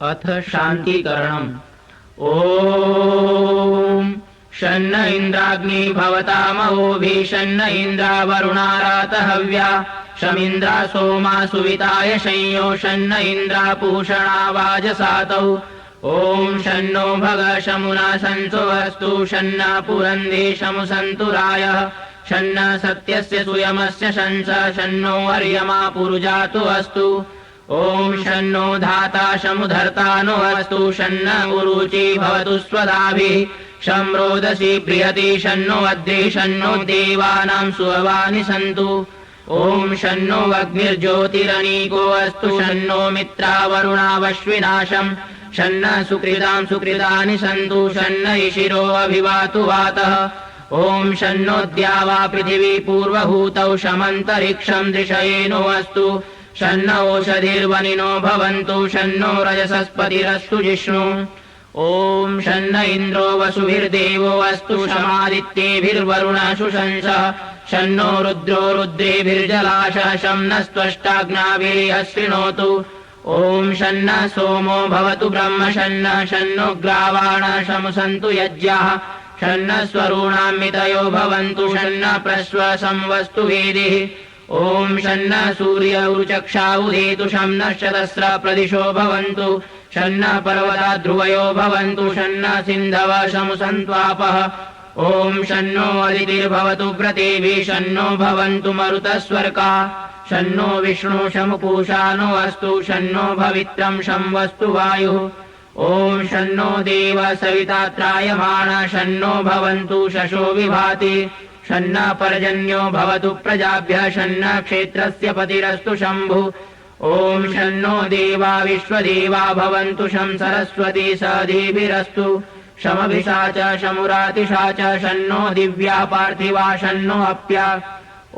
अथ शान्तिकरणम्। ॐ शन्न इन्द्राग्नि भवतामहोभिः शन्न इन्द्रावरुणारातहव्या शमिन्द्रा सोमा सुविताय संयो शन्न इन्द्रापूषणा वाजसातौ ॐ शन्नो भग शमुना सन्तु अस्तु शन्न पुरन्दे शमुसन्तु रायः शन्न सत्यस्य सुयमस्य शंस शन्नो अर्यमा पुरुजातु अस्तु ॐ शन्नो धाता शमुधर्ता नो अस्तु शन्न उरुचि भवतु स्वदाभिः शं रोदसी प्रियति शन्नो अद्रे शन्नो देवानां सुहवानि सन्तु ॐ शन्नो अग्निर्ज्योतिरनीको अस्तु शन्नो मित्रावरुणावश्विनाशम् शन्न सुकृतां सुकृतानि सन्तु शन्न इशिरो अभिवातु वातः ॐ शन्नो द्यावा पृथिवी पूर्वभूतौ शमन्तरिक्षं दृशयेनो अस्तु शन्न ओषधिर्वनिनो भवन्तु शन्नो रजसस्पतिरस्तु जिष्णु ॐ शन्न इन्द्रो वसुभिर्देवो अस्तु शमादित्येभिर्वरुणः शंसः शन्नो रुद्रो रुद्रेभिर्जलाशः शम्नस्त्वष्टाग्नाभिः शृणोतु ॐ शन्न सोमो भवतु ब्रह्म शन्न शन्नो ग्रावाणः शमुसन्तु यज्ञाः शन्न स्वरूणां मितयो भवन्तु शन्न प्रश्व संवस्तु वेदिः ॐ शन्न सूर्य उरुचक्षा उदेतु शन्न शतस्र प्रदिशो भवन्तु शन्न पर्वता ध्रुवयो भवन्तु शन्न सिन्धव शमुसन्त्वापः ॐ शन्नो अदितिर्भवतु व्रतेभिः शन्नो भवन्तु मरुतस्वर्का शन्नो विष्णु शमुपूषानो अस्तु शन्नो भवित्रं शंवस्तु वायुः ॐ शन्नो देव सविता त्रायमाणः शन्नो भवन्तु शशो विभाति शन्न पर्जन्यो भवतु प्रजाभ्यः शन्न क्षेत्रस्य पतिरस्तु शम्भुः ॐ शन्नो देवा विश्वदेवा भवन्तु शं सरस्वती सदेभिरस्तु शमभिषा च शमुरातिषा च शन्नो दिव्या पार्थिवा शन्नो अप्या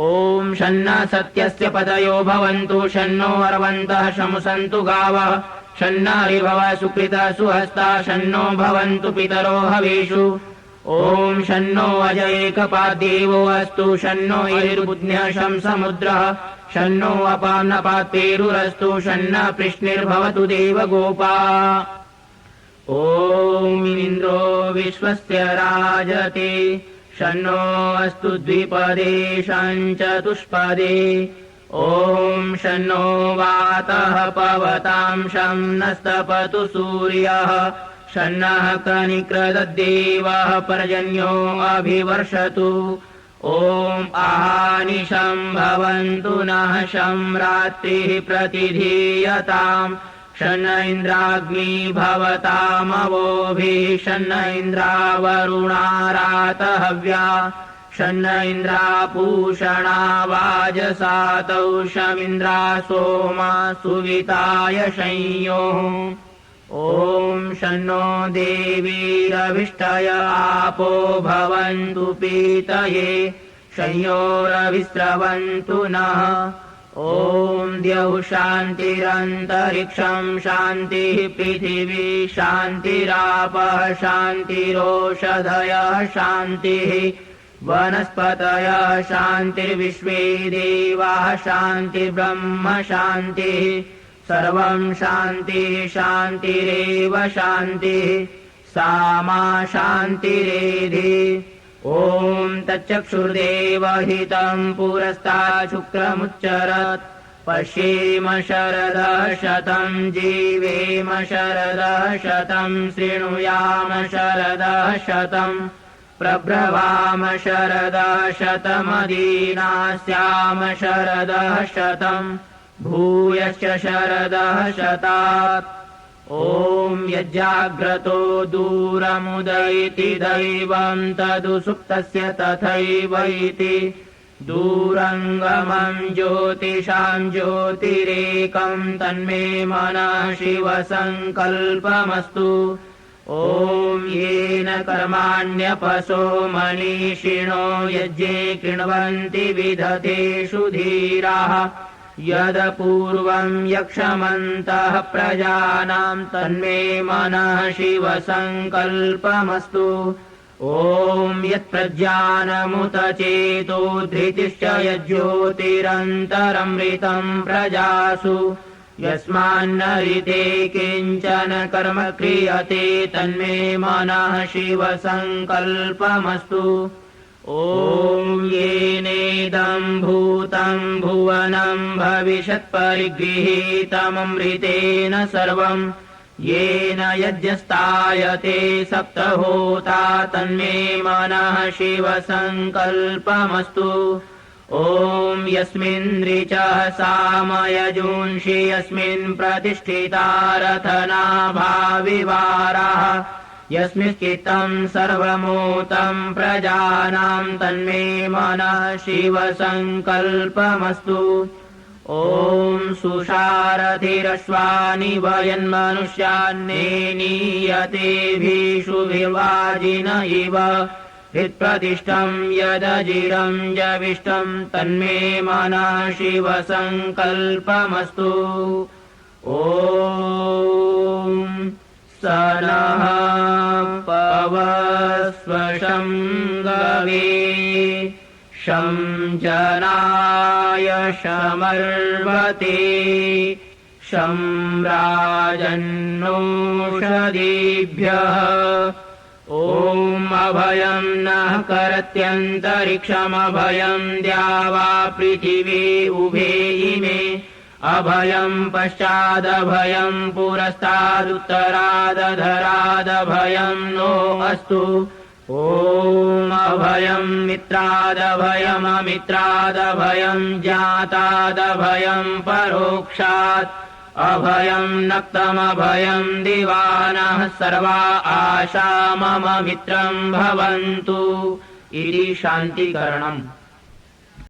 ॐ शन्न सत्यस्य पतयो भवन्तु शन्नो अर्वन्तः शमुसन्तु गावः शन्न ऋभव सुकृता सुहस्ता शन्नो भवन्तु पितरो हवेषु ॐ शन्नो अजयेकपाद्देवो अस्तु शन्नो ईर्बुध्न्यः शं समुद्रः शन्नो अपान्नपात्पेरुरस्तु शन्न पृश्निर्भवतु देवगोपा ॐ इन्द्रो विश्वस्य राजते शन्नो अस्तु द्विपदे शं चतुष्पदे ॐ शन्नो वातः पवतां शं नस्तपतु सूर्यः शन्नः कनिक्रदद्देवः पर्जन्यो अभिवर्षतु ॐ आहानिशं भवन्तु नः शं रात्रिः प्रतिधीयताम् शन्न इन्द्राग्नि भवतामवोभिः शन्न इन्द्रावरुणारातहव्या शन्न इन्द्रापूषणा वाजसातौ शमिन्द्रा सोमा सुविताय संयोः ॐ शन्नो देवीरभिष्टय आपो भवन्तु पीतये संयोरविस्रवन्तु नः ॐ द्यौः शान्तिरन्तरिक्षं शान्तिः पृथिवी शान्तिरापः शान्तिरोषधयः शान्तिः वनस्पतयः शान्तिर्विश्वे देवाः शान्तिर्ब्रह्म शान्तिः सर्वं शान्तिः शान्तिरेव शान्तिः सा मा शान्तिरेधि ॐ तच्चक्षुर्देवहितं पुरस्तात् शुक्रमुच्चरत् पश्येम शरदः शतं जीवेम शरदः शतं शृणुयाम शरदः शतं प्रब्रवाम शरदः शतमदीनास्याम शरदः शतं भूयश्च शरदः शतात् ॐ यज्जाग्रतो दूरमुदयति दैवं तदु सुप्तस्य तथैवैति दूरङ्गमं ज्योतिषां ज्योतिरेकं तन्मे मनः शिवसङ्कल्पमस्तु ॐ येन कर्माण्यपसो मनीषिणो यज्ञे कृण्वन्ति विदधेषु धीराः यदपूर्वं यक्षमन्तः प्रजानां तन्मे मनः शिवसङ्कल्पमस्तु ॐ यत्प्रज्ञानमुत चेतो धृतिश्च यज्ज्योतिरन्तरमृतं प्रजासु यस्मान्नरिते किञ्चन कर्म क्रियते तन्मे मनः शिवसङ्कल्पमस्तु। ॐ येनेदं भूतं भुवनं भविष्यत्परिगृहीतममृतेन सर्वं येन यज्ञस्तायते सप्तहोता तन्मे मनः शिवसङ्कल्पमस्तु। ॐ यस्मिन् ऋचः सामयजूंषि यस्मिन् प्रतिष्ठिता रथनाभाविवाराः यस्मिंश्चित्तं सर्वमूतं प्रजानां तन्मे मनः शिवसङ्कल्पमस्तु। ॐ सुषारथिरश्वानि वयन्मनुष्यान्नेनीयतेभिषु विवाजिन इव हृत्प्रतिष्ठं यदजिरं जविष्टं तन्मे मनः शिवसङ्कल्पमस्तु। ॐ स नः पवस्वशं गवे शं जनाय शमर्वते शं राजन्नोषधीभ्यः। ॐ अभयं नः करत्यन्तरिक्षमभयं द्यावा पृथिवी उभे इमे अभयं पश्चादभयं पुरस्तादुत्तरादधरादभयं नो अस्तु। ॐ अभयं मित्रादभयममित्रादभयं ज्ञातादभयं परोक्षात् अभयं नक्तमभयं दिवानः सर्वा आशा मम मित्रं भवन्तु। इति शान्तिकरणम्।